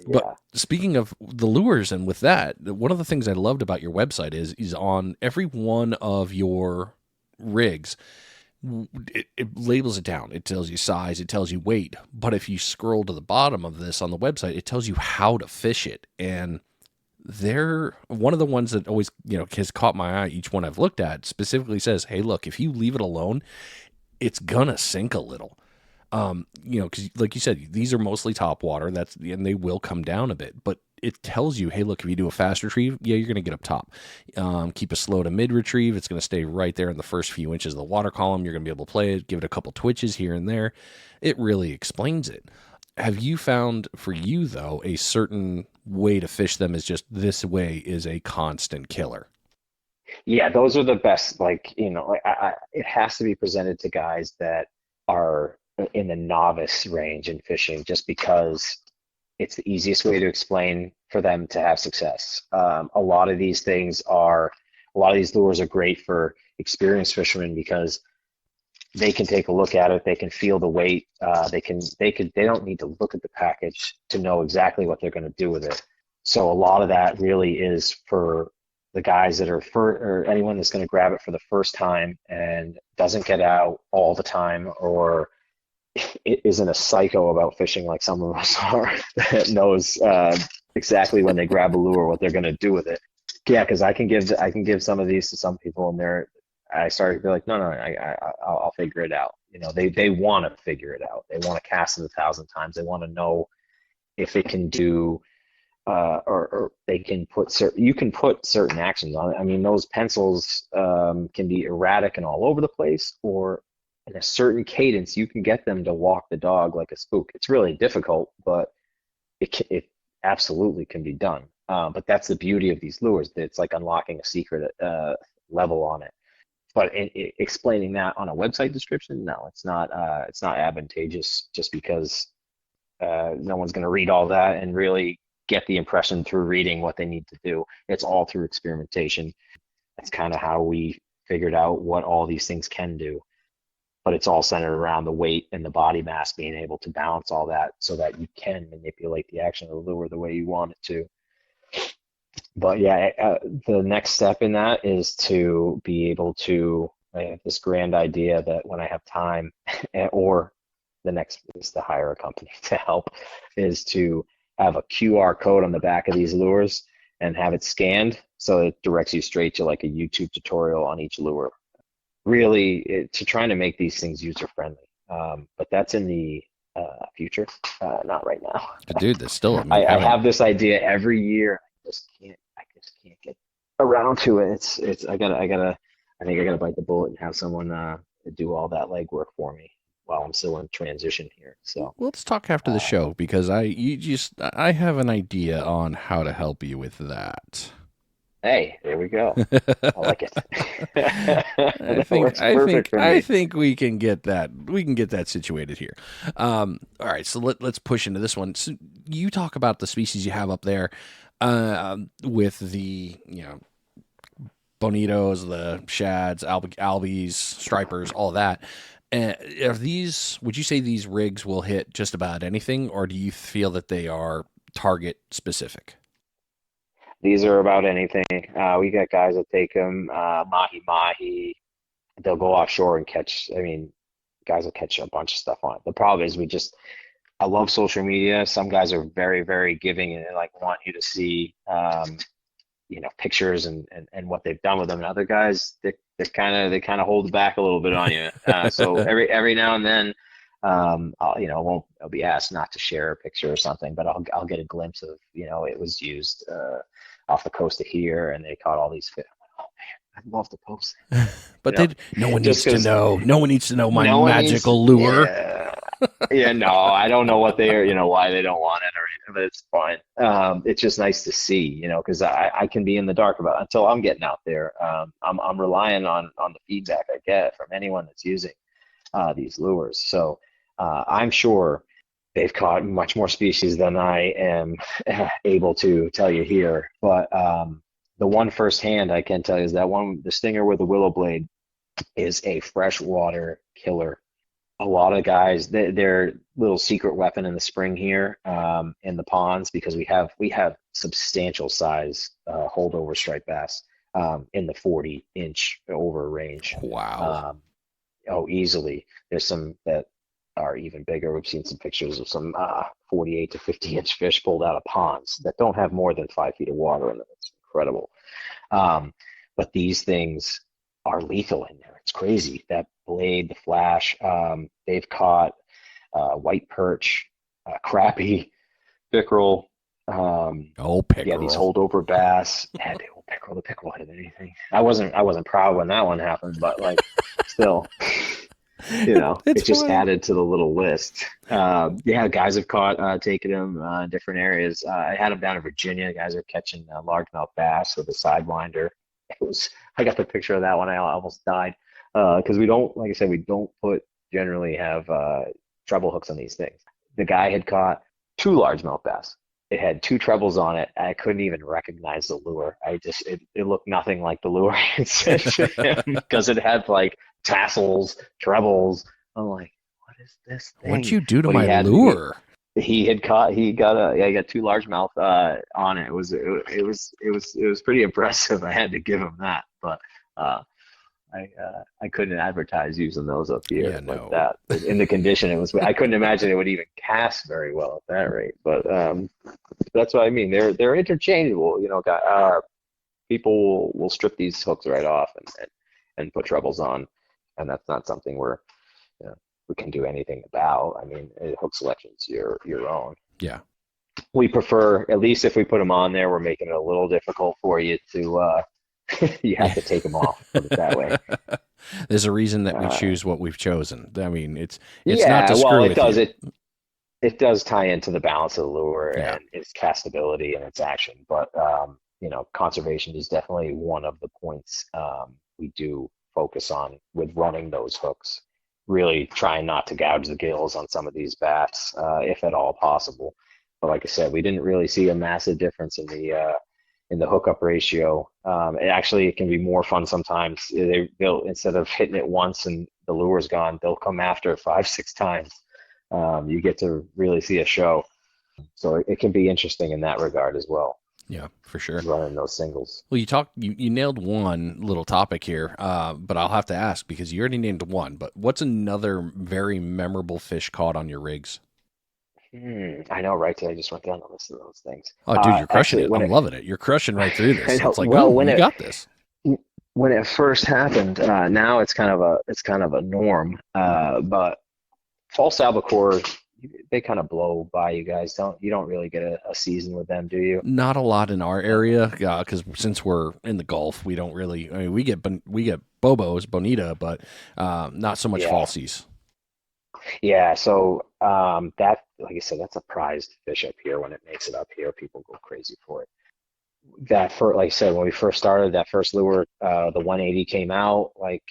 But Yeah. speaking of the lures, and with that, one of the things I loved about your website is on every one of your rigs, it labels it down. It tells you size, it tells you weight. But if you scroll to the bottom of this on the website, it tells you how to fish it. And they're one of the ones that always, has caught my eye. Each one I've looked at specifically says, "Hey, look, if you leave it alone, it's gonna sink a little." Because like you said, these are mostly top water. And they will come down a bit, but it tells you, hey, look, if you do a fast retrieve, yeah, you're going to get up top. Keep a slow to mid retrieve. It's going to stay right there in the first few inches of the water column. You're going to be able to play it, give it a couple twitches here and there. It really explains it. Have you found for you, though, a certain way to fish them is just this way is a constant killer? Yeah, those are the best. Like, it has to be presented to guys that are in the novice range in fishing, just because it's the easiest way to explain for them to have success. A lot of these lures are great for experienced fishermen because they can take a look at it, they can feel the weight, they don't need to look at the package to know exactly what they're going to do with it. So a lot of that really is for the guys that are or anyone that's going to grab it for the first time and doesn't get out all the time, or it isn't a psycho about fishing like some of us are, that knows exactly when they grab a lure what they're going to do with it. Yeah, because I can give some of these to some people, and I started to be like, no, no, I'll figure it out. They want to figure it out. They want to cast it 1,000 times. They want to know if it can do, or they can put you can put certain actions on it. I mean, those pencils can be erratic and all over the place, or in a certain cadence, you can get them to walk the dog like a spook. It's really difficult, but it absolutely can be done. But that's the beauty of these lures. It's like unlocking a secret level on it. But explaining that on a website description, no, it's not. It's not advantageous, just because no one's going to read all that and really get the impression through reading what they need to do. It's all through experimentation. That's kind of how we figured out what all these things can do. But it's all centered around the weight and the body mass being able to balance all that so that you can manipulate the action of the lure the way you want it to. But yeah, the next step in that is to be able to. I have this grand idea that when I have time, or the next is to hire a company to help, is to have a QR code on the back of these lures and have it scanned so it directs you straight to like a YouTube tutorial on each lure. Really, to trying to make these things user friendly. But that's in the future, not right now. Dude, that's still, I mean, I having have this idea every year. I just can't get around to it. I think I gotta bite the bullet and have someone do all that legwork for me while I'm still in transition here. So, let's talk after the uh, show because I have an idea on how to help you with that. hey, there we go. I like it. I That think works I perfect think for I me. think we can get that. We can get that situated here. All right, so let's push into this one. So you talk about the species you have up there, with the bonitos, the shads, albies, stripers, all that. Are these? Would you say these rigs will hit just about anything, or do you feel that they are target specific? These are about anything. We got guys that take them mahi mahi. They'll go offshore and catch. I mean, guys will catch a bunch of stuff on it. The problem is I love social media. Some guys are very, very giving and like want you to see, pictures and what they've done with them. And other guys, they kind of hold back a little bit on you. So every now and then, I'll be asked not to share a picture or something, but I'll get a glimpse of, it was used off the coast of here, and they caught all these fish. Oh man, I'd love to post that, But no one just needs to because know. No one needs to know my no one needs. magical lure. Yeah. Yeah, no, I don't know what they're, why they don't want it or anything, but it's fine. It's just nice to see, because I can be in the dark about it until I'm getting out there. I'm relying on the feedback I get from anyone that's using these lures. So I'm sure they've caught much more species than I am able to tell you here. But the one firsthand I can tell you is that one, the stinger with the willow blade, is a freshwater killer. a lot of guys, their little secret weapon in the spring here, in the ponds, because we have substantial size holdover striped bass, in the 40-inch over range. Wow. Um, oh, easily. There's some that are even bigger. We've seen some pictures of some 48 to 50-inch fish pulled out of ponds that don't have more than 5 feet of water in them. It's incredible. Um, but these things are lethal in there. It's crazy. That blade, the flash, they've caught white perch, crappie, pickerel, Oh, yeah, these pickerel. holdover bass. Yeah, the pickerel hit anything. I wasn't proud when that one happened, but like still, It's it just funny. added to the little list. Yeah, guys have caught taking them in different areas. I had them down in Virginia. Guys are catching largemouth bass with a sidewinder. I got the picture of that one. I almost died because we don't, like I said, we don't generally have treble hooks on these things. The guy had caught two largemouth bass. It had two trebles on it. I couldn't even recognize the lure. It looked nothing like the lure I had sent to him because it had like tassels, trebles. I'm like, what is this What'd thing? you do to But my lure? he got two largemouth on it. It was pretty impressive. I had to give him that, but uh, I couldn't advertise using those up Yeah, here like no. that. In the condition it was, I couldn't imagine it would even cast very well at that rate. But that's what I mean. They're interchangeable. People will strip these hooks right off and put trebles on, and that's not something you know, we can do anything about. I mean, hook selection's your own. Yeah. We prefer, at least if we put them on there, we're making it a little difficult for you to you have Yeah. to take them off, put it that way. There's a reason that we Uh, choose what we've chosen. I mean, it's not yeah, to well, screw with you. it does tie into the balance of the lure Yeah. and its castability and its action, but conservation is definitely one of the points we do focus on with running those hooks. Really trying not to gouge the gills on some of these bass, if at all possible. But like I said, we didn't really see a massive difference in the hookup ratio. It can be more fun sometimes. They'll, instead of hitting it once and the lure's gone, they'll come after it 5, 6 times. You get to really see a show. So it can be interesting in that regard as well, Yeah, for sure. running those singles. Well, you nailed one little topic here, but I'll have to ask because you already named one. But what's another very memorable fish caught on your rigs? I know, right? I just went down the list of those things. Oh, dude, you're crushing Actually, it. I'm loving it. You're crushing right through I this. know, It's like, well, ooh, you got this. when it first happened, now it's kind of a norm. But false albacore, they kind of blow by you guys. You don't really get a season with them, do you? Not a lot in our area, because since we're in the Gulf, we don't really. I mean, we get bobos, bonita, but not so much Yeah. falsies. Yeah, so that, like I said, that's a prized fish up here. When it makes it up here, people go crazy for it. Like I said, when we first started, that first lure, the 180 came out, like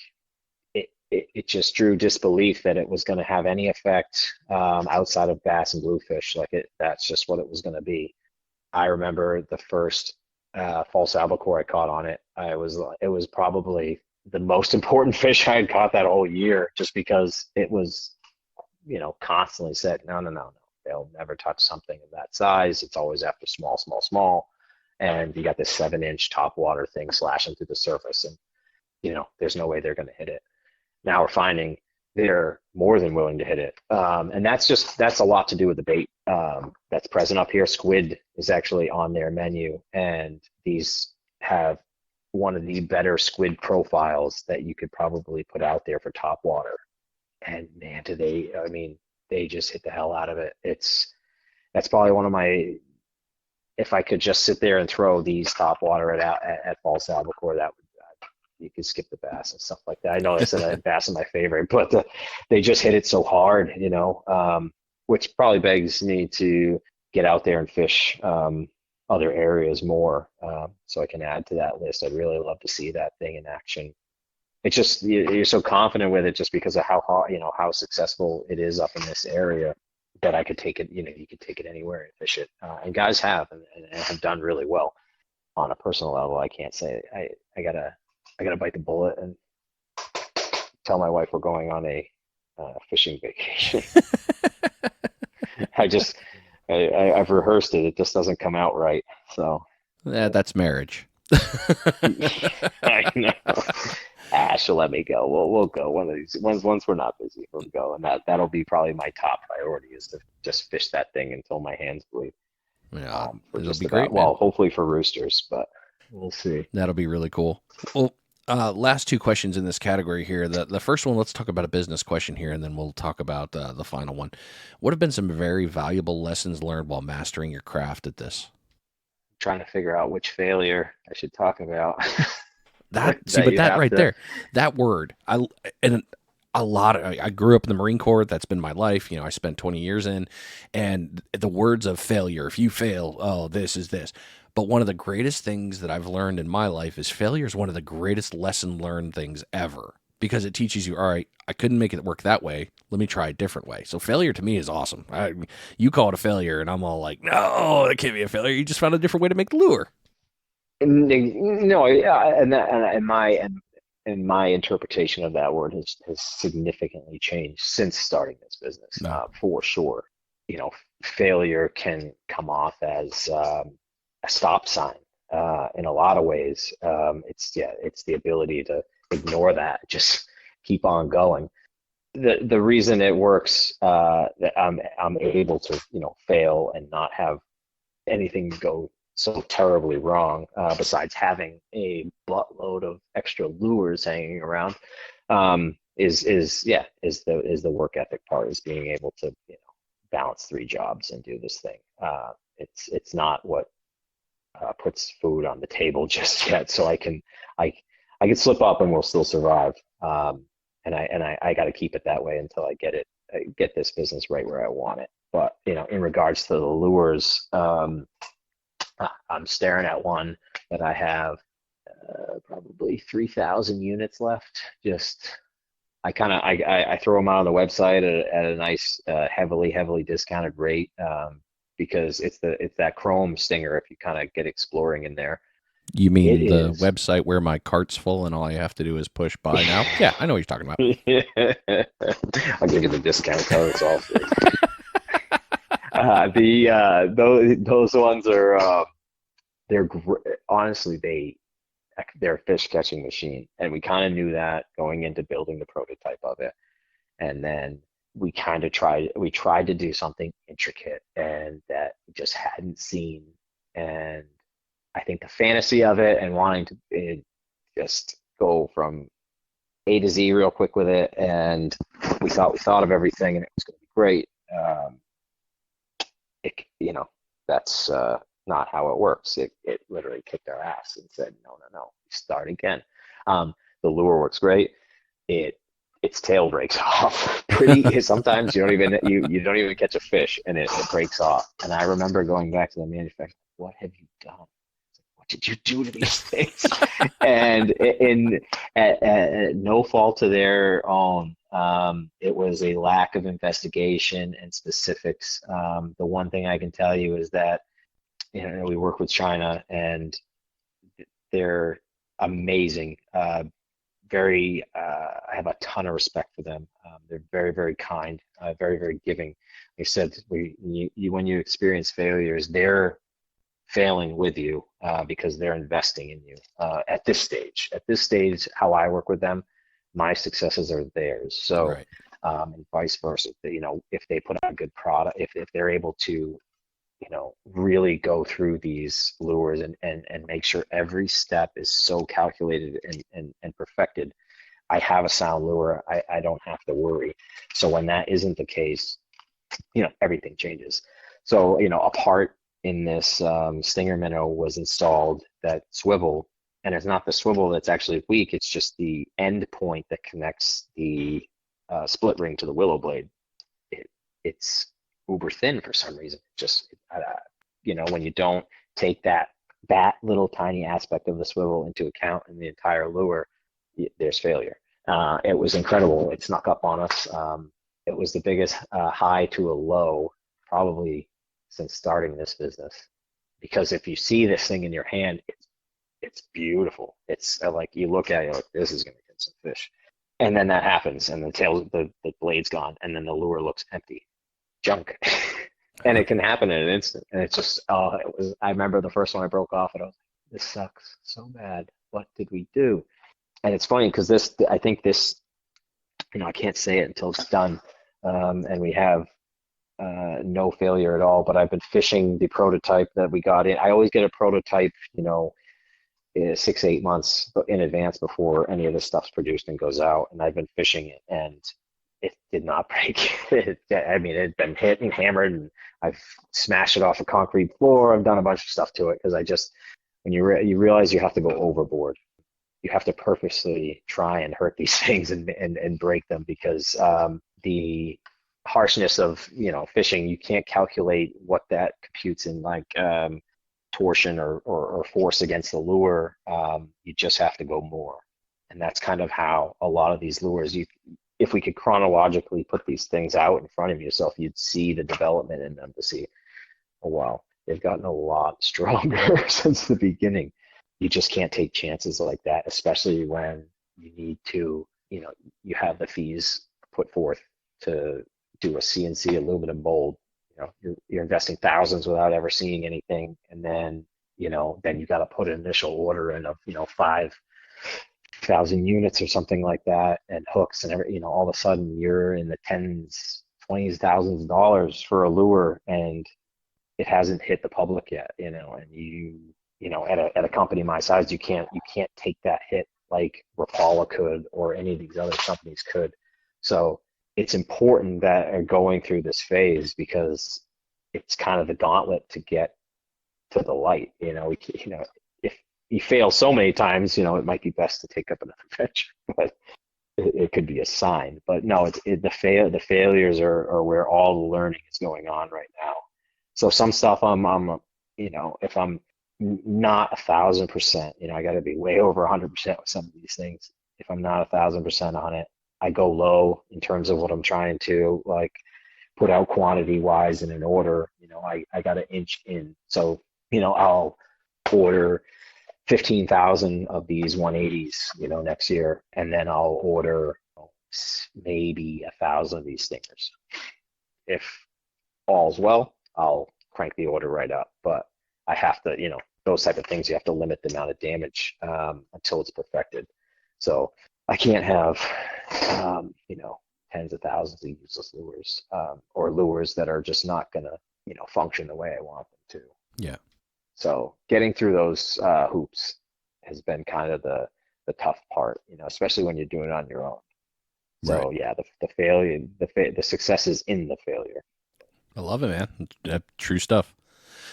it just drew disbelief that it was going to have any effect outside of bass and bluefish. That's just what it was going to be. I remember the first false albacore I caught on it. It was probably the most important fish I had caught that whole year, just because it was, constantly said, no, no, no, no. They'll never touch something of that size. It's always after small, small, small. And you got this 7-inch top water thing slashing through the surface, and there's no way they're going to hit it. Now we're finding they're more than willing to hit it, and that's a lot to do with the bait that's present up here. Squid is actually on their menu, and these have one of the better squid profiles that you could probably put out there for top water. And man, I mean, they just hit the hell out of it. That's probably one of my, if I could just sit there and throw these top water at false albacore, that would, you could skip the bass and stuff like that. I know I said that bass is my favorite, but they just hit it so hard, which probably begs me to get out there and fish other areas more, so I can add to that list. I'd really love to see that thing in action. It's just you're so confident with it just because of how hard, how successful it is up in this area, that I could take it. You could take it anywhere and fish it, and guys have and have done really well. On a personal level, I can't say I gotta bite the bullet and tell my wife we're going on a fishing vacation. I just I've rehearsed it. It just doesn't come out right. So Yeah, that's marriage. I know. She'll let me go. We'll go one of these once we're not busy. We'll go, and that'll be probably my top priority is to just fish that thing until my hands bleed. Yeah, For it'll just be about great, man. well, hopefully for roosters, but we'll see. That'll be really cool. Well, last two questions in this category here. The first one, let's talk about a business question here, and then we'll talk about the final one. What have been some very valuable lessons learned while mastering your craft at this? Trying to figure out which failure I should talk about. But That you that have right to. there, that word, and a lot of, I grew up in the Marine Corps. That's been my life. I spent 20 years in, and the words of failure, if you fail, oh, this is this. But one of the greatest things that I've learned in my life is failure is one of the greatest lesson learned things ever because it teaches you, all right, I couldn't make it work that way. Let me try a different way. So failure to me is awesome. You call it a failure, and I'm all like, no, it can't be a failure. You just found a different way to make the lure. No, yeah, and my interpretation of that word has significantly changed since starting this business, No. for sure. Failure can come off as a stop sign in a lot of ways. It's the ability to ignore that, just keep on going. The reason it works, that I'm able to fail and not have anything go so terribly wrong, besides having a buttload of extra lures hanging around, is the work ethic part, is being able to balance three jobs and do this thing. It's not what puts food on the table just yet, so I can slip up and we'll still survive. And I got to keep it that way until I get this business right where I want it. But in regards to the lures, I'm staring at one that I have probably 3,000 units left. Just I throw them out on the website at a nice heavily discounted rate, because it's that chrome stinger. If you kind of get exploring in there, You it mean the is. website where my cart's full and all I have to do is push buy now? Yeah, I know what you're talking about. I'll give you the discount code. It's all free. Those ones are honestly they're a fish catching machine, and we kind of knew that going into building the prototype of it. And then we tried to do something intricate and that we just hadn't seen. And I think the fantasy of it and wanting to just go from A to Z real quick with it, and we thought of everything, and it was going to be great. It that's not how it works. It literally kicked our ass and said, no, start again. The lure works great. Its tail breaks off pretty. Sometimes you don't even catch a fish, and it breaks off. And I remember going back to the manufacturer, what have you done? What did you do to these things? And at no fault of their own, it was a lack of investigation and specifics. The one thing I can tell you is that we work with China, and they're amazing. I have a ton of respect for them. They're very, very kind, very, very giving. They said when you experience failures, they're failing with you, because they're investing in you at this stage. At this stage, how I work with them, my successes are theirs. So, Right. and vice versa. If they put out a good product, if they're able to really go through these lures and make sure every step is so calculated and perfected, I have a sound lure. I don't have to worry. So when that isn't the case, everything changes. So, a part in this stinger minnow was installed that swivel, and it's not the swivel that's actually weak, it's just the end point that connects the split ring to the willow blade. It's uber thin for some reason. Just when you don't take that little tiny aspect of the swivel into account in the entire lure, there's failure. It was incredible. It snuck up on us. It was the biggest high to a low probably since starting this business. Because if you see this thing in your hand, it's beautiful. It's like you look at it, you're like, this is going to get some fish. And then that happens, and the blade's gone, and then the lure looks empty, junk. And it can happen in an instant. And it's just, I remember the first one I broke off, and I was like, this sucks so bad. What did we do? And it's funny because I think this, I can't say it until it's done. And we have no failure at all, but I've been fishing the prototype that we got in. I always get a prototype, 6 8 months in advance before any of this stuff's produced and goes out. And I've been fishing it, and it did not break. It had been hit and hammered, and I've smashed it off a concrete floor. I've done a bunch of stuff to it because when you realize you have to go overboard, you have to purposely try and hurt these things and break them, because the harshness of fishing, you can't calculate what that computes in, like torsion or force against the lure. You just have to go more, and that's kind of how a lot of these lures, if we could chronologically put these things out in front of yourself, you'd see the development in them to see, oh wow, they've gotten a lot stronger since the beginning. You just can't take chances like that, especially when you need to, you have the fees put forth to do a CNC aluminum mold. You're investing thousands without ever seeing anything, and then then you got to put an initial order in of 5,000 units or something like that, and hooks and all of a sudden you're in the tens, 20s, thousands of dollars for a lure, and it hasn't hit the public yet, and at a company my size, you can't take that hit like Rapala could or any of these other companies could. So it's important that going through this phase, because it's kind of the gauntlet to get to the light. If you fail so many times, it might be best to take up another venture, but it could be a sign. But no, the failures are where all the learning is going on right now. So some stuff if I'm not 1,000%, I got to be way over 100% with some of these things. If I'm not 1,000% on it, I go low in terms of what I'm trying to put out quantity wise in an order. I got to inch in. So, I'll order 15,000 of these 180s, next year, and then I'll order maybe 1,000 of these stingers. If all's well, I'll crank the order right up. But I have to, those type of things, you have to limit the amount of damage until it's perfected. So I can't have, tens of thousands of useless lures, or lures that are just not going to, function the way I want them to. Yeah. So getting through those hoops has been kind of the tough part, especially when you're doing it on your own. So right. Yeah, the failure, the success is in the failure. I love it, man. True stuff.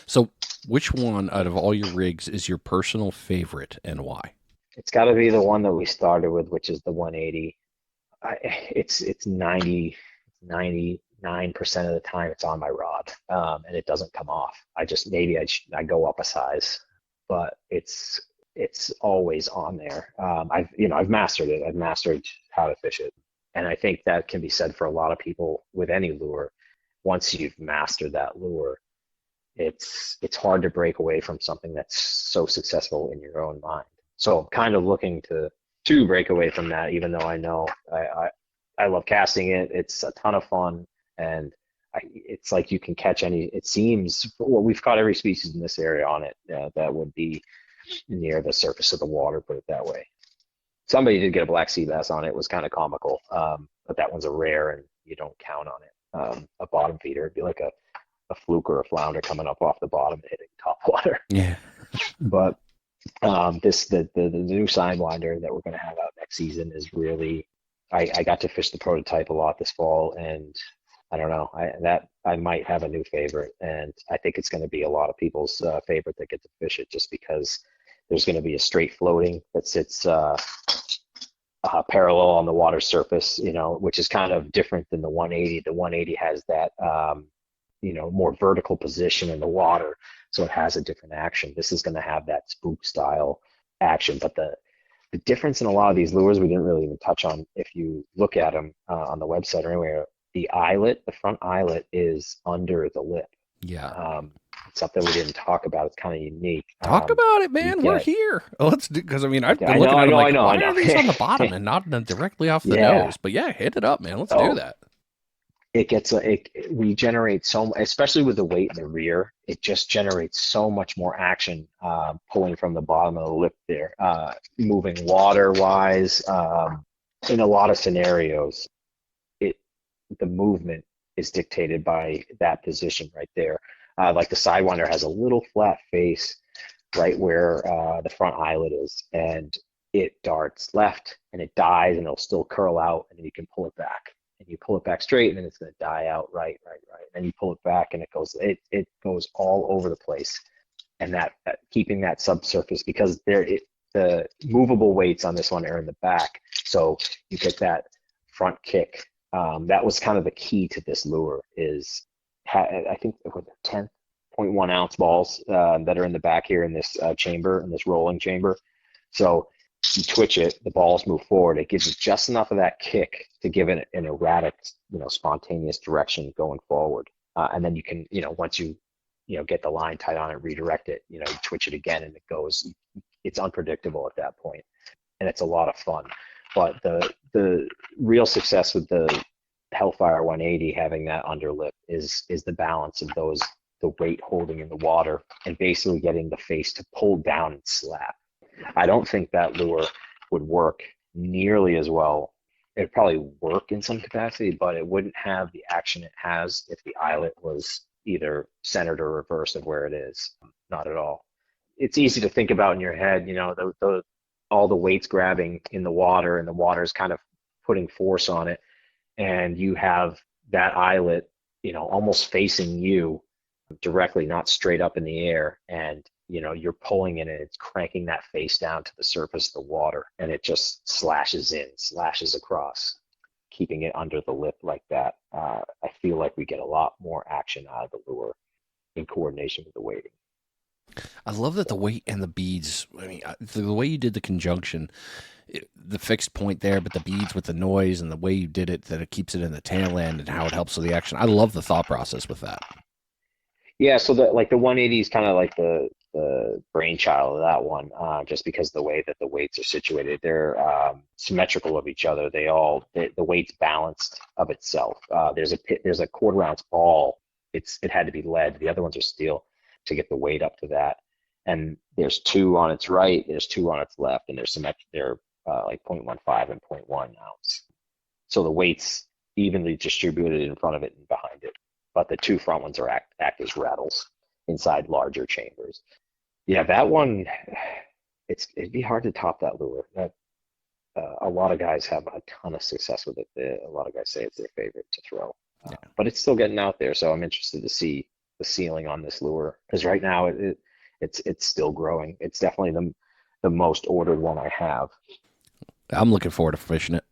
So which one out of all your rigs is your personal favorite, and why? It's got to be the one that we started with, which is the 180. It's 99% of the time it's on my rod, and it doesn't come off. I go up a size, but it's always on there. I've mastered it. I've mastered how to fish it, and I think that can be said for a lot of people with any lure. Once you've mastered that lure, it's hard to break away from something that's so successful in your own mind. So I'm kind of looking to break away from that, even though I know I love casting it. It's a ton of fun, and it's like you can catch any. It seems, well, we've caught every species in this area on it that would be near the surface of the water, put it that way. Somebody did get a black sea bass on it. It was kind of comical, but that one's a rare, and you don't count on it. A bottom feeder, it'd be like a fluke or a flounder coming up off the bottom and hitting top water. Yeah. But the new sidewinder that we're going to have out next season is really, I got to fish the prototype a lot this fall, and I don't know, I might have a new favorite, and I think it's going to be a lot of people's favorite that get to fish it, just because there's going to be a straight floating that sits parallel on the water surface, which is kind of different than the 180. The 180 has that more vertical position in the water, so it has a different action. This is going to have that spook style action, but the difference in a lot of these lures we didn't really even touch on. If you look at them on the website or anywhere, the front eyelet is under the lip. Yeah. something we didn't talk about. It's kind of unique. Talk about it, You man. We're get, here. Let's do, because I mean, I've I been know, looking I at them know, like, I know, I why know. are these on the bottom and not directly off the Yeah. nose? But yeah, hit it up, man. Let's do Oh, that. we generate so, especially with the weight in the rear, it just generates so much more action, pulling from the bottom of the lip there, moving water wise, in a lot of scenarios, it, the movement is dictated by that position right there. Like the Sidewinder has a little flat face right where the front eyelet is, and it darts left and it dies and it'll still curl out, and then you can pull it back and you pull it back straight and then it's going to die out right. And you pull it back and it goes all over the place. And that keeping that subsurface, because the movable weights on this one are in the back, so you get that front kick. That was kind of the key to this lure is I think it was 10.1 ounce balls that are in the back here in this chamber, in this rolling chamber. So you twitch it, the balls move forward. It gives it just enough of that kick to give it an erratic, spontaneous direction going forward. And then you can, once you, get the line tight on it, redirect it, you twitch it again and it goes, it's unpredictable at that point. And it's a lot of fun. But the real success with the Hellfire 180 having that underlip is the balance of the weight holding in the water and basically getting the face to pull down and slap. I don't think that lure would work nearly as well. It'd probably work in some capacity, but it wouldn't have the action it has if the eyelet was either centered or reversed of where it is. Not at all. It's easy to think about in your head, all the weights grabbing in the water and the water's kind of putting force on it. And you have that eyelet, almost facing you directly, not straight up in the air. And, you're pulling it and it's cranking that face down to the surface of the water, and it just slashes across, keeping it under the lip like that. I feel like we get a lot more action out of the lure in coordination with the weighting. I love that the So, weight and the beads. I mean, the way you did the conjunction, the fixed point there, but the beads with the noise and the way you did it, that it keeps it in the tail end and how it helps with the action. I love the thought process with that. yeah, so the 180 is kind of like the brainchild of that one, just because the way that the weights are situated, they're symmetrical of each other. The weight's balanced of itself. There's a quarter ounce ball. It had to be lead. The other ones are steel to get the weight up to that. And there's two on its right, there's two on its left, and they're like 0.15 and 0.1 ounce. So the weight's evenly distributed in front of it and behind it. But the two front ones act as rattles inside larger chambers. Yeah, that one, it'd be hard to top that lure. A lot of guys have a ton of success with it. A lot of guys say it's their favorite to throw. Yeah. But it's still getting out there, so I'm interested to see the ceiling on this lure, because right now it's still growing. It's definitely the most ordered one I have. I'm looking forward to fishing it.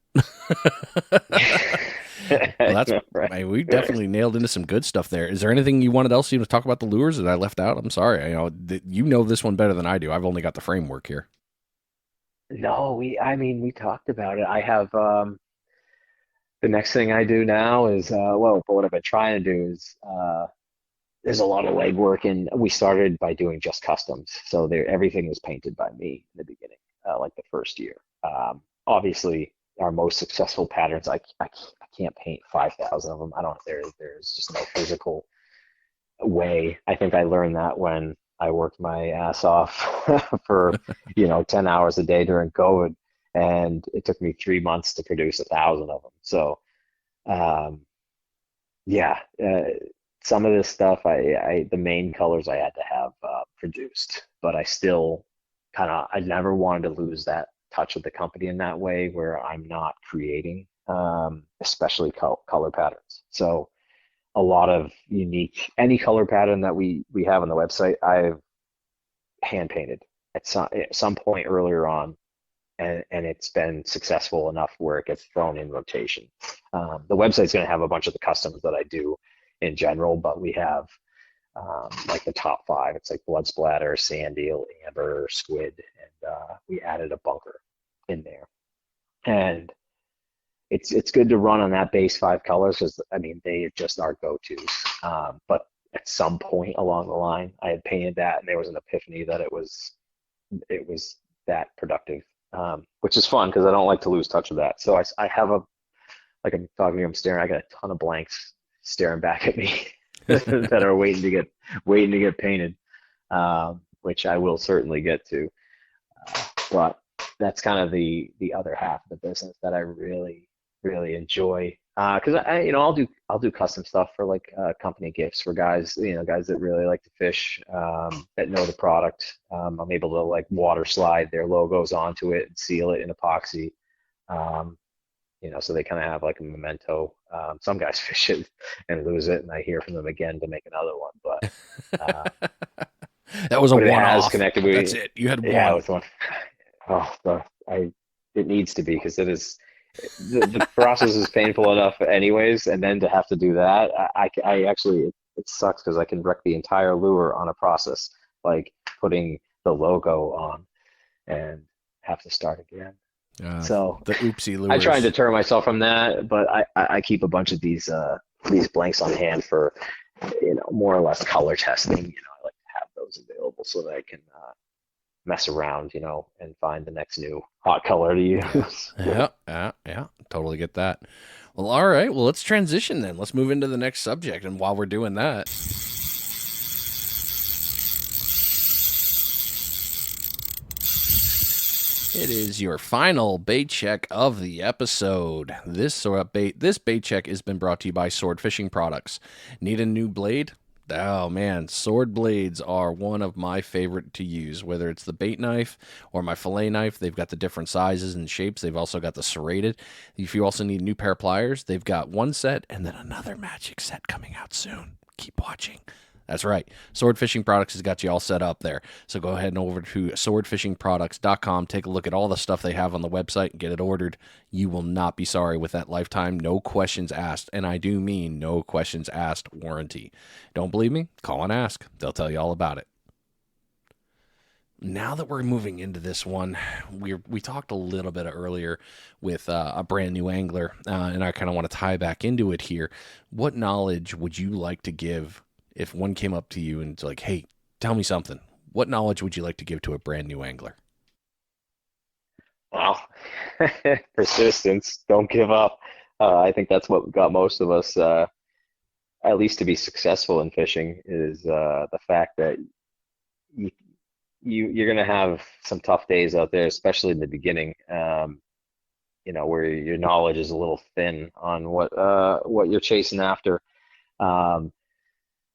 Well, that's Right. man, we definitely nailed into some good stuff there. Is there anything you wanted else to talk about the lures that I left out? I'm sorry. You know this one better than I do. I've only got the framework here. No, we talked about it. I have the next thing I do now is what I've been trying to do is there's a lot of legwork, and we started by doing just customs. So everything was painted by me in the beginning, like the first year. Obviously, our most successful patterns, I can't paint 5,000 of them. I don't. There's just no physical way. I think I learned that when I worked my ass off for 10 hours a day during COVID, and it took me 3 months to produce 1,000 of them. So yeah, some of this stuff, the main colors I had to have produced, but I never wanted to lose that touch with the company in that way where I'm not creating, especially color patterns. So a lot of any color pattern that we have on the website, I've hand painted at some point earlier on, and it's been successful enough where it gets thrown in rotation. The website's going to have a bunch of the customs that I do in general, but we have like the top 5. It's like blood splatter, sand eel, amber, squid, and we added a bunker in there. And it's good to run on that base 5 colors because they just are go-tos. But at some point along the line, I had painted that, and there was an epiphany that it was that productive, which is fun because I don't like to lose touch of that. So I have a, like I'm talking to you, I'm staring. I got a ton of blanks staring back at me that are waiting to get painted, which I will certainly get to. But that's kind of the other half of the business that I really enjoy. Because I'll do custom stuff for like company gifts for guys, guys that really like to fish, that know the product. I'm able to like water slide their logos onto it and seal it in epoxy. So they kind of have like a memento. Some guys fish it and lose it, and I hear from them again to make another one. But That was a but it has one-off. connected with, That's it. You had yeah, one. with one. Oh, it needs to be because it is the process is painful enough anyways, and then to have to do that, I actually it sucks because I can wreck the entire lure on a process like putting the logo on and have to start again. So The oopsie I try and lures. deter myself from that, but I keep a bunch of these blanks on hand for more or less color testing. I like to have those available so that I can mess around, and find the next new hot color to use. Yeah. Totally get that. Well, all right. Well, let's transition then. Let's move into the next subject. And while we're doing that, it is your final bait check of the episode. This bait check has been brought to you by Sword Fishing Products. Need a new blade? Oh man, sword blades are one of my favorite to use, whether it's the bait knife or my fillet knife. They've got the different sizes and shapes. They've also got the serrated. If you also need a new pair of pliers, they've got one set and then another magic set coming out soon. Keep watching. That's right. Sword Fishing Products has got you all set up there. So go ahead and over to swordfishingproducts.com. Take a look at all the stuff they have on the website and get it ordered. You will not be sorry with that lifetime, no questions asked. And I do mean no questions asked warranty. Don't believe me? Call and ask. They'll tell you all about it. Now that we're moving into this one, we talked a little bit earlier with a brand new angler, and I kind of want to tie back into it here. What knowledge would you like to give if one came up to you and it's like, hey, tell me something? What knowledge would you like to give to a brand new angler? Well, persistence, don't give up. I think that's what got most of us, at least to be successful in fishing, is the fact that you, you're going to have some tough days out there, especially in the beginning, where your knowledge is a little thin on what you're chasing after.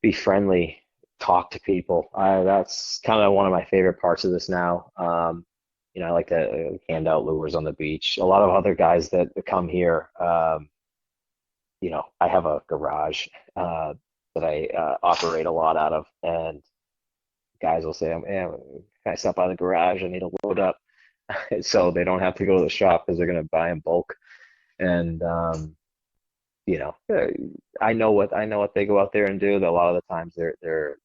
Be friendly, talk to people. That's kind of one of my favorite parts of this now. I like to hand out lures on the beach. A lot of other guys that come here, I have a garage that I operate a lot out of, and guys will say, "Man, can I stop by the garage? I need to load up," so they don't have to go to the shop because they're going to buy in bulk. And you know, uh, I know what they go out there and do. That a lot of the times they're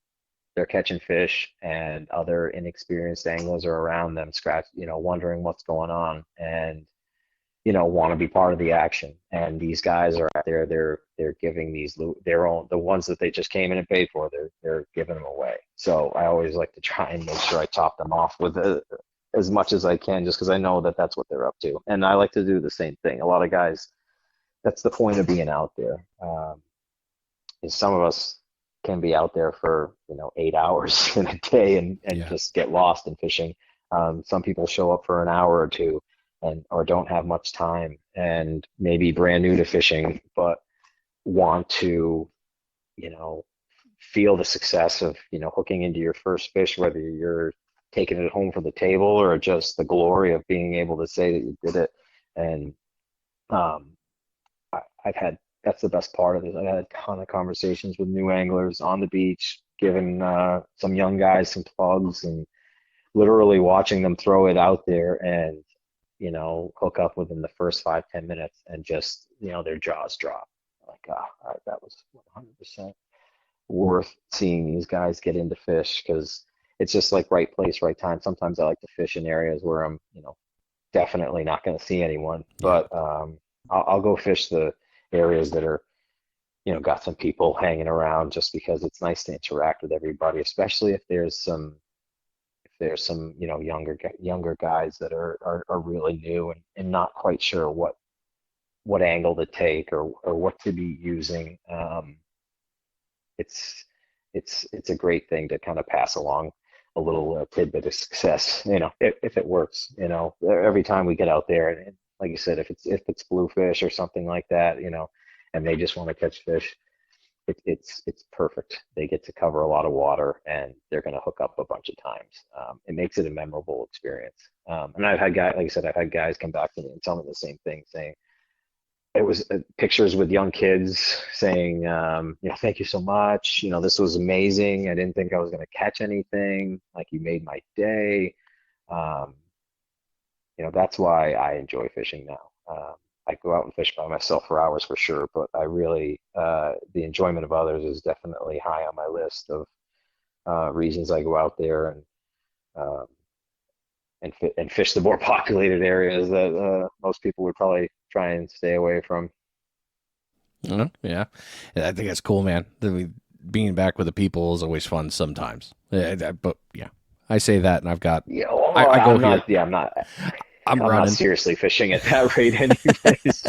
catching fish, and other inexperienced anglers are around them, wondering what's going on, and want to be part of the action. And these guys are out there. They're giving the ones that they just came in and paid for. They're giving them away. So I always like to try and make sure I top them off with as much as I can, just because I know that that's what they're up to. And I like to do the same thing. A lot of guys, that's the point of being out there. Is some of us can be out there for 8 hours in a day and Yeah. just get lost in fishing. Some people show up for an hour or two or don't have much time and maybe brand new to fishing, but want to you know feel the success of hooking into your first fish, whether you're taking it home from the table or just the glory of being able to say that you did it. And um, I've had that's the best part of it. I've had a ton of conversations with new anglers on the beach, giving some young guys some plugs, and literally watching them throw it out there and hook up within the first 5-10 minutes, and just their jaws drop. Like, all right, that was 100% worth seeing these guys get into fish, because it's just like right place, right time. Sometimes I like to fish in areas where I'm definitely not going to see anyone, Yeah. but I'll go fish the areas that are got some people hanging around just because it's nice to interact with everybody, especially if there's some younger guys that are really new and not quite sure what angle to take or what to be using. It's it's a great thing to kind of pass along a little tidbit of success, if it works. Every time we get out there, and like you said, if it's bluefish or something like that, and they just want to catch fish, it's perfect. They get to cover a lot of water, and they're going to hook up a bunch of times. It makes it a memorable experience. And I've had guys, like I said, I've had guys come back to me and tell me the same thing, saying it was pictures with young kids saying, thank you so much. This was amazing. I didn't think I was going to catch anything. Like, you made my day. Um, that's why I enjoy fishing now. I go out and fish by myself for hours for sure, but I really, the enjoyment of others is definitely high on my list of reasons I go out there um, and fish the more populated areas that most people would probably try and stay away from. Yeah. I think that's cool, man. Being back with the people is always fun sometimes. But yeah, I say that, and I've got, Yeah, well, I go I'm here. not. Yeah, I'm not. I'm I'm not running. seriously fishing at that rate, anyways.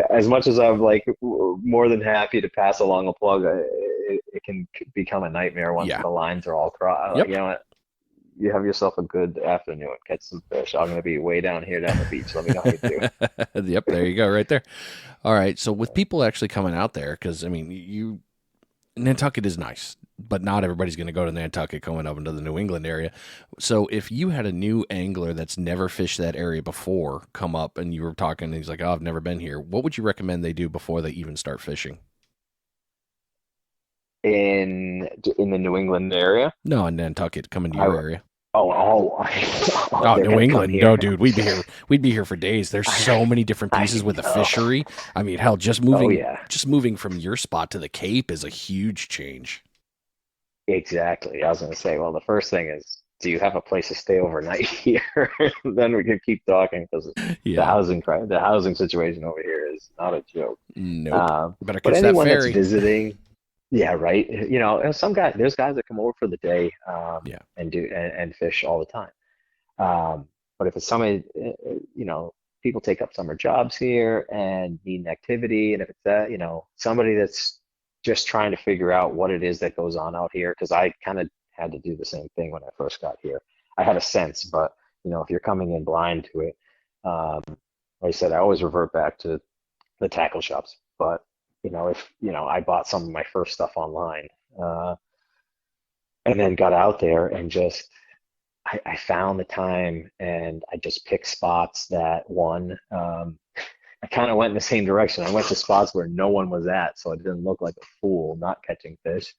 As much as I'm like more than happy to pass along a plug, it can become a nightmare once Yeah. the lines are all crossed. Like, Yep. what? You have yourself a good afternoon. Catch some fish. I'm gonna be way down here down the beach. Let me know how you do. Yep. There you go, right there. All right. So with people actually coming out there, because I mean, Nantucket is nice, but not everybody's going to go to Nantucket coming up into the New England area. So if you had a new angler that's never fished that area before come up and you were talking, and he's like, "Oh, I've never been here," what would you recommend they do before they even start fishing? In the New England area, No, in Nantucket, coming to I your area. oh Oh, they're New gonna come England. No, here. dude, we'd be here. We'd be here for days. There's so many different I pieces with the know. fishery. I mean, hell, Oh yeah. just moving from your spot to the Cape is a huge change. Exactly. I was going to say, well, the first thing is, do you have a place to stay overnight here? Then we can keep talking because Yeah. the housing situation over here is not a joke. Nope. Um, Better but catch that anyone that's ferry. visiting, yeah, right. There's guys that come over for the day Yeah. and fish all the time. But if it's somebody, people take up summer jobs here and need an activity, and if it's somebody that's just trying to figure out what it is that goes on out here, because I kind of had to do the same thing when I first got here. I had a sense, but if you're coming in blind to it, um, like I said, I always revert back to the tackle shops. But if I bought some of my first stuff online, uh, and then got out there and just I found the time and I just picked spots that I kind of went in the same direction. I went to spots where no one was at, so I didn't look like a fool not catching fish.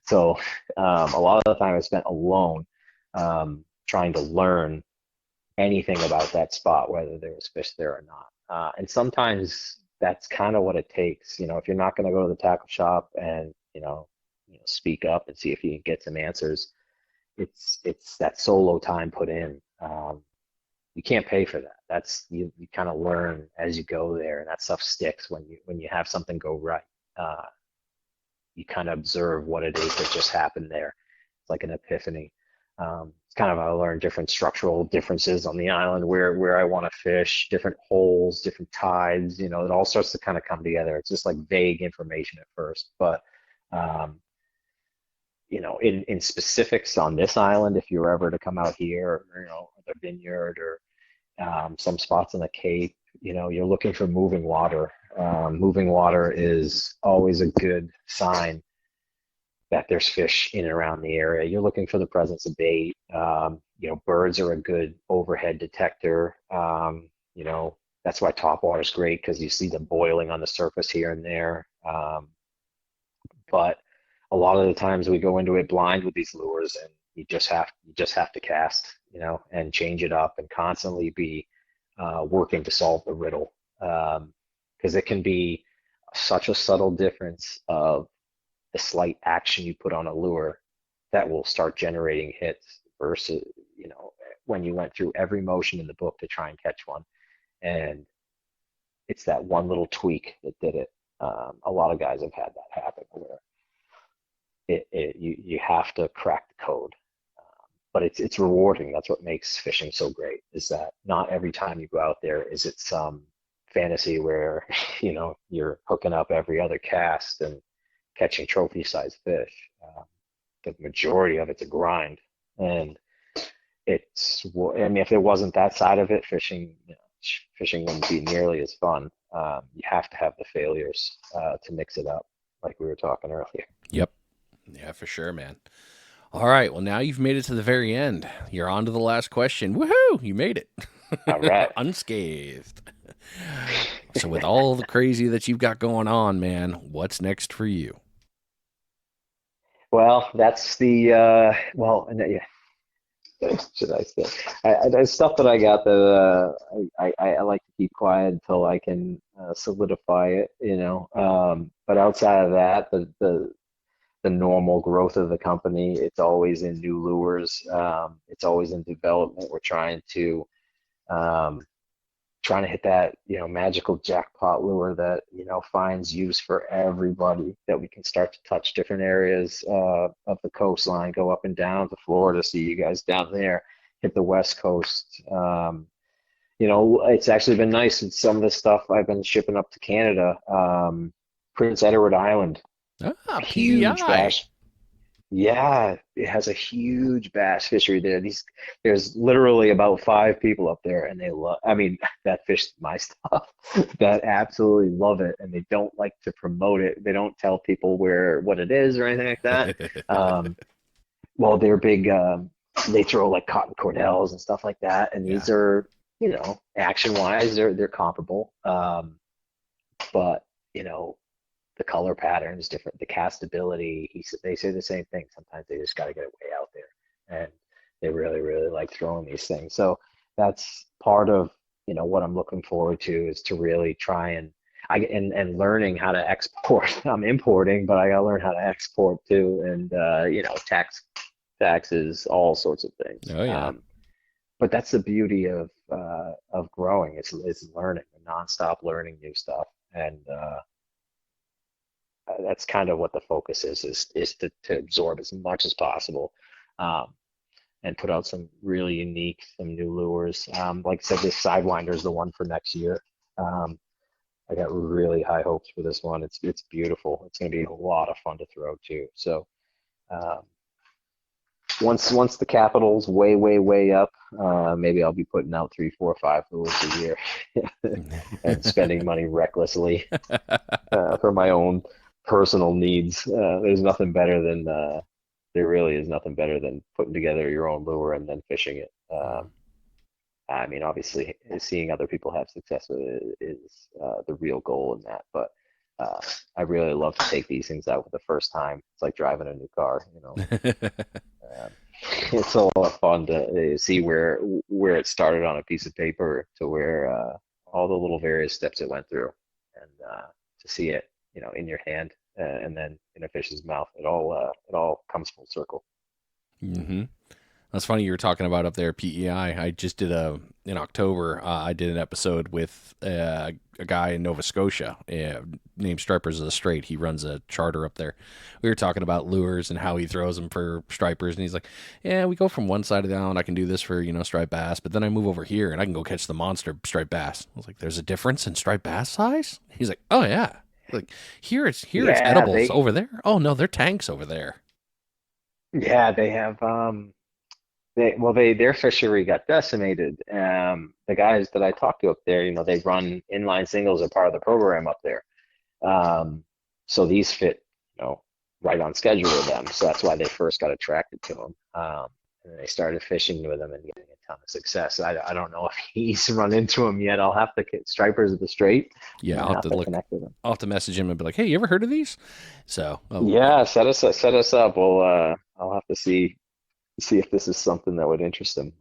So a lot of the time I spent alone trying to learn anything about that spot, whether there was fish there or not. And sometimes that's kind of what it takes. If you're not going to go to the tackle shop and speak up and see if you can get some answers, it's that solo time put in. You can't pay for that. That's you kind of learn as you go there, and that stuff sticks when you have something go right. Uh, you kind of observe what it is that just happened there. It's like an epiphany. It's kind of how I learned different structural differences on the island, where I want to fish, different holes, different tides. It all starts to kind of come together. It's just like vague information at first, but um, in specifics on this island, if you were ever to come out here, or, the vineyard or some spots on the Cape, you're looking for moving water. Moving water is always a good sign that there's fish in and around the area. You're looking for the presence of bait. Birds are a good overhead detector. That's why topwater is great because you see them boiling on the surface here and there. But a lot of the times we go into it blind with these lures, and you just have to cast, and change it up and constantly be working to solve the riddle, because it can be such a subtle difference of the slight action you put on a lure that will start generating hits versus when you went through every motion in the book to try and catch one, and it's that one little tweak that did it. A lot of guys have had that happen where you have to crack the code, but it's rewarding. That's what makes fishing so great, is that not every time you go out there is it some fantasy where you're hooking up every other cast and catching trophy-sized fish. The majority of it's a grind, and I mean, if there wasn't that side of it, fishing wouldn't be nearly as fun. You have to have the failures to mix it up, like we were talking earlier. Yep. Yeah, for sure, man. All right. Well, now you've made it to the very end. You're on to the last question. Woohoo! You made it. All right. Unscathed. So with all the crazy that you've got going on, man, what's next for you? Well, that's should I say? There's stuff that I got that I like to keep quiet until I can solidify it. But outside of that, the normal growth of the company, it's always in new lures. It's always in development. We're trying to hit that magical jackpot lure that finds use for everybody, that we can start to touch different areas of the coastline, go up and down to Florida, see you guys down there, hit the West Coast. It's actually been nice. It's some of the stuff I've been shipping up to Canada. Prince Edward Island, huge PEI. bass. Yeah, it has a huge bass fishery there. There's literally about 5 people up there, and they love. I mean, that fish my stuff. That absolutely love it, and they don't like to promote it. They don't tell people what it is or anything like that. Well, they're big. They throw like cotton cordels and stuff like that, and these are, action-wise, they're comparable. But the color patterns different, the castability. They say the same thing. Sometimes they just got to get it way out there, and they really, really like throwing these things. So that's part of what I'm looking forward to, is to really try and learning how to export. I'm importing, but I got to learn how to export too, and taxes, all sorts of things. Oh yeah. But that's the beauty of growing. It's learning, nonstop learning new stuff, and that's kind of what the focus is to absorb as much as possible, and put out some really unique, some new lures. Like I said, this Sidewinder is the one for next year. I got really high hopes for this one. It's beautiful. It's going to be a lot of fun to throw too. So once the capital's way up, maybe I'll be putting out 3, 4, 5 lures a year and spending money recklessly for my own personal needs. There really is nothing better than putting together your own lure and then fishing it. I mean, obviously, seeing other people have success with it is the real goal in that. But I really love to take these things out for the first time. It's like driving a new car, It's a lot of fun to see where it started on a piece of paper to where all the little various steps it went through, and to see it, in your hand, and then in a fish's mouth. It all comes full circle. Mm-hmm. That's funny you were talking about up there, PEI. I just did in October, I did an episode with a guy in Nova Scotia named Stripers of the Strait. He runs a charter up there. We were talking about lures and how he throws them for stripers, and he's like, yeah, we go from one side of the island, I can do this for, striped bass, but then I move over here and I can go catch the monster striped bass. I was like, there's a difference in striped bass size? He's like, oh yeah. Like, here it's edibles. Over there, oh no, they're tanks over there. Yeah, they have their fishery got decimated. The guys that I talked to up there, they run inline singles, are part of the program up there. So these fit, right on schedule with them. So that's why they first got attracted to them. And they started fishing with them and getting a ton of success. I don't know if he's run into them yet. I'll have to get Stripers of the Strait. Yeah, I'll have to connect with him. I'll have to message him and be like, hey, you ever heard of these? So yeah, set us up. Well, I'll have to see if this is something that would interest them,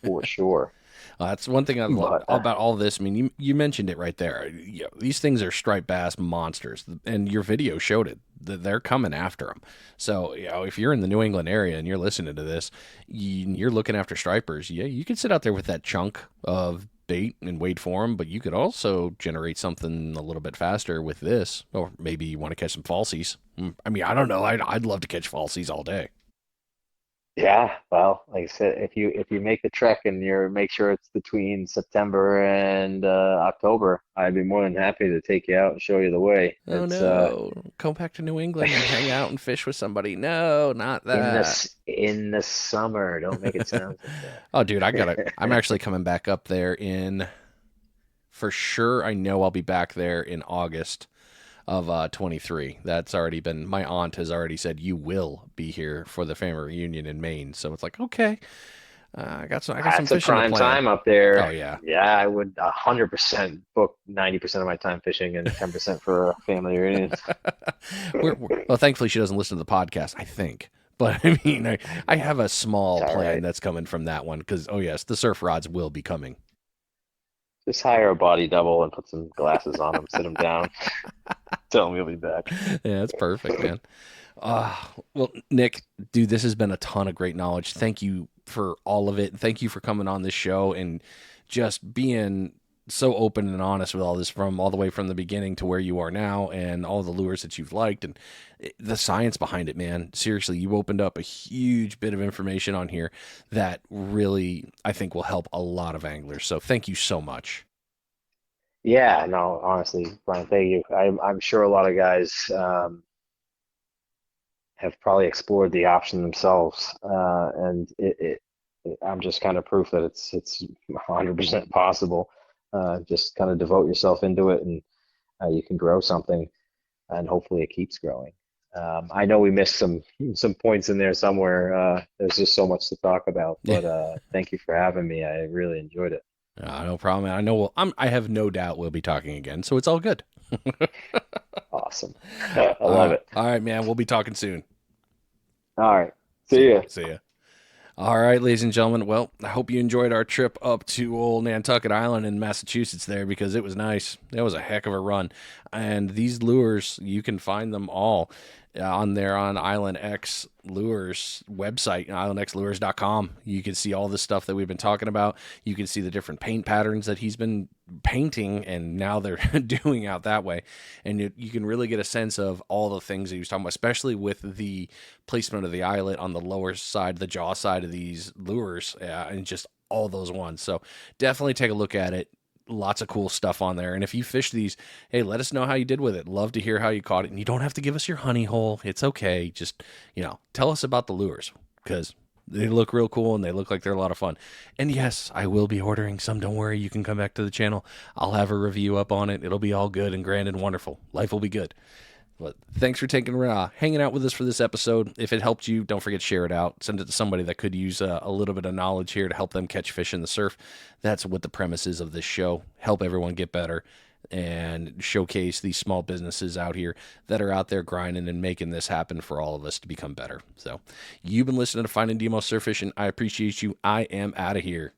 for sure. That's one thing I love about all this. I mean, you mentioned it right there. These things are striped bass monsters, and your video showed it. They're coming after them. So, if you're in the New England area and you're listening to this, you're looking after stripers. Yeah, you can sit out there with that chunk of bait and wait for them, but you could also generate something a little bit faster with this. Or maybe you want to catch some falsies. I mean, I don't know. I'd love to catch falsies all day. Yeah, well, like I said, if you make the trek and you make sure it's between September and October, I'd be more than happy to take you out and show you the way. Oh It's no, come back to New England and hang out and fish with somebody. No, not that. in the summer. Don't make it sound like Oh, dude, that. I'm actually coming back up there for sure. I know I'll be back there in August of 23. That's already been, my aunt has already said you will be here for the family reunion in Maine. So it's like, okay, I got some That's a fishing to prime plan. time up Oh there. yeah. Yeah, I would 100% book 90% of my time fishing and 10% for family reunions. Well, thankfully she doesn't listen to the podcast, I think. But I mean, I have a small It's all plan right. that's coming from that one because, oh yes, the surf rods will be coming. Just hire a body double and put some glasses on him, sit him down, tell him you'll be back. Yeah, that's perfect, man. Well, Nick, dude, this has been a ton of great knowledge. Thank you for all of it. Thank you for coming on this show and just being so open and honest with all this from all the way from the beginning to where you are now and all the lures that you've liked and the science behind it, man. Seriously, you opened up a huge bit of information on here that really, I think, will help a lot of anglers. So thank you so much. Yeah, no, honestly, Brian, thank you. I'm sure a lot of guys have probably explored the option themselves, and I'm just kind of proof that it's 100% possible. Just kind of devote yourself into it, and you can grow something, and hopefully it keeps growing. I know we missed some points in there somewhere. There's just so much to talk about, but thank you for having me. I really enjoyed it. No problem. I know I have no doubt we'll be talking again, so it's all good. Awesome. I love it. All right, man. We'll be talking soon. All right. See ya. See ya. All right, ladies and gentlemen. Well, I hope you enjoyed our trip up to old Nantucket Island in Massachusetts there because it was nice. It was a heck of a run. And these lures, you can find them all on there on Island X Lures website, islandxlures.com. You can see all the stuff that we've been talking about. You can see the different paint patterns that he's been painting and now they're doing out that way. And you can really get a sense of all the things that he was talking about, especially with the placement of the eyelet on the lower side, the jaw side of these lures, and just all those ones. So definitely take a look at it. Lots of cool stuff on there. And if you fish these, hey, let us know how you did with it. Love to hear how you caught it. And you don't have to give us your honey hole. It's okay. Just, tell us about the lures because they look real cool and they look like they're a lot of fun. And yes, I will be ordering some. Don't worry. You can come back to the channel. I'll have a review up on it. It'll be all good and grand and wonderful. Life will be good. But thanks for hanging out with us for this episode. If it helped you, don't forget to share it out. Send it to somebody that could use a little bit of knowledge here to help them catch fish in the surf. That's what the premise is of this show. Help everyone get better and showcase these small businesses out here that are out there grinding and making this happen for all of us to become better. So you've been listening to Finding Demo Surf Fishing. I appreciate you. I am out of here.